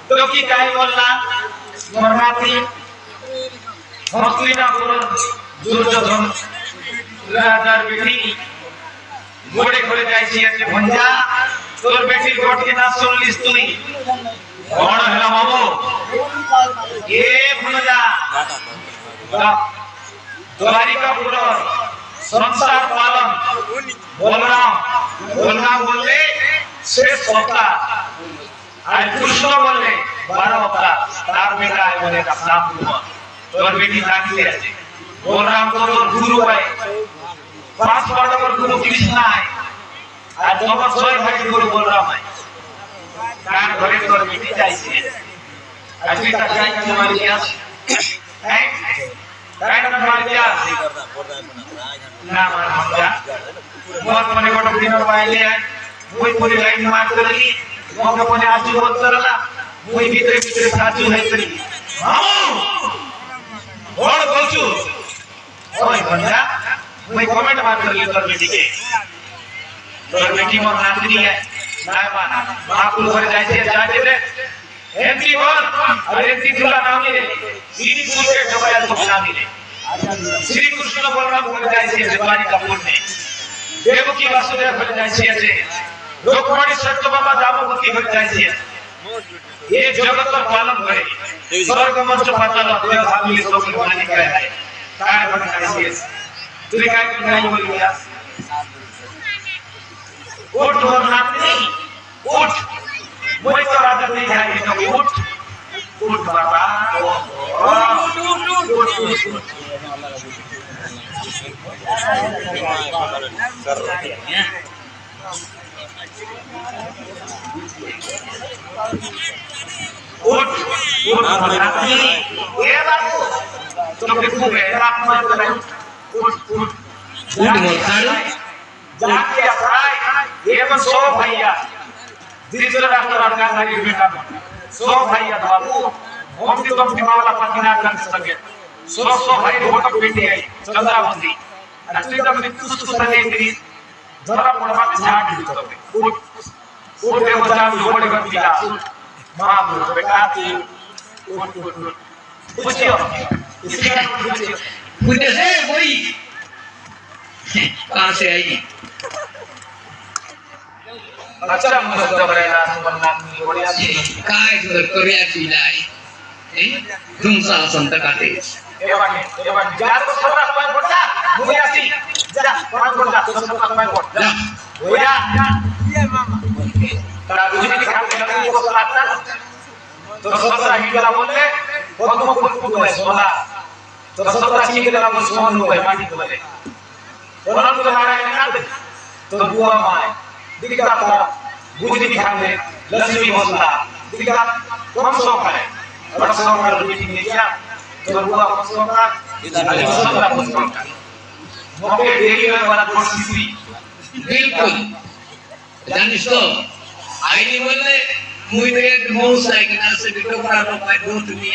तो की काय बोलला मराठी हस्तिनापुर दुर्योधन राजार बेटी गोड़े घरे जाइछि আছে ভঞ্জা তোর বেটি গোটকে না শুনলিস তুই বড় হলা বাবু এ ভঞ্জা द्वारिकापुर संसार पालन बलराम बोलले शेष होता आज कृष्ण बोलले 12 होता तार बेटा है बोले का नाम हुआ तोर बेटी नागली है बलराम तो गुरु है पांच पांडव पर गुरु कृष्ण है आज नंबर 6 भाई गुरु बलराम है तार घरे तोर बेटी जाई छे आज बेटा जाई के मारी गया है काय ना मार दिया ना मार दिया मोर मने गोटो दिनर वाइले मुई पूरी लाइन मार करली मोके पने आजू होत करला मुई भीतर साजू है करी मामू बोल बोलचू ओय भंजा मुई कमेंट मार करली तोर बेटी के तोर बेटी मोर नातनी है ना माना महाकुल घर जाइसे जाते रे एंट्री बोल और एंट्री दूल्हा नाम ले श्री कुल के डबया तो नाम ले श्री कृष्ण बलराम घर जाइसे द्वारिकापुर में देवकी वासुदेव घर जाइसे लोकवाणी सत्यभामा जामवती घर जाइसे ये जगत का पालन करे स्वर्ग मंच पाताल देव भावी सब मालिक है काय घर जाइसे तू काय नहीं बोलिया उठ और नाम नहीं उठ मोई तो राजा नहीं जाए तो उठ उठ बाबा उठ ये बाबू तुम देखो मेरा मत करो उठ उठ जाके अपराय ये तो 100 भैया तीसरे राष्ट्र का नारी बेटा 100 भाई है बाबू हम भी तुम वाला पतिना कर सके 100 भाई वोट बेटी है चंद्रावती राष्ट्रीय में कुछ सने तेरी जरा पड़वा के झाड़ दी तो उठ उठ के बचा लोड़े कर दिया मां बेटा तू उठ उठ पूछियो इसके पूछियो पूछे से वही कहां से आई अच्छा मस्त बरेला सुमन्नाथ बढ़िया काय करियाची नाही तुमचा संत काटे देवाने जार को सरा पाय पडता मुयासी जा पाय पडता संत पाय पडता होया ये मामा तरा तुझे की काम केला को लागता तो सतरा हिला बोलले पद्म फूल है सोना तो सतरा हिला बोल सोन होय माटी बोले ओनन तो नारायण नाथ तो बुआ माय दिखा था बुद्धि दिखाने लक्ष्मी होता दिखा कम सो करे और सो कर मीटिंग में क्या तो बुआ कम सो का अली सतरा कम सो का मोके देरी में वाला कोशिश हुई बिल्कुल जानिस तो आईनी बोलले मुई रे मौसा के ना से बिटो बड़ा रो पाए दो दुनिया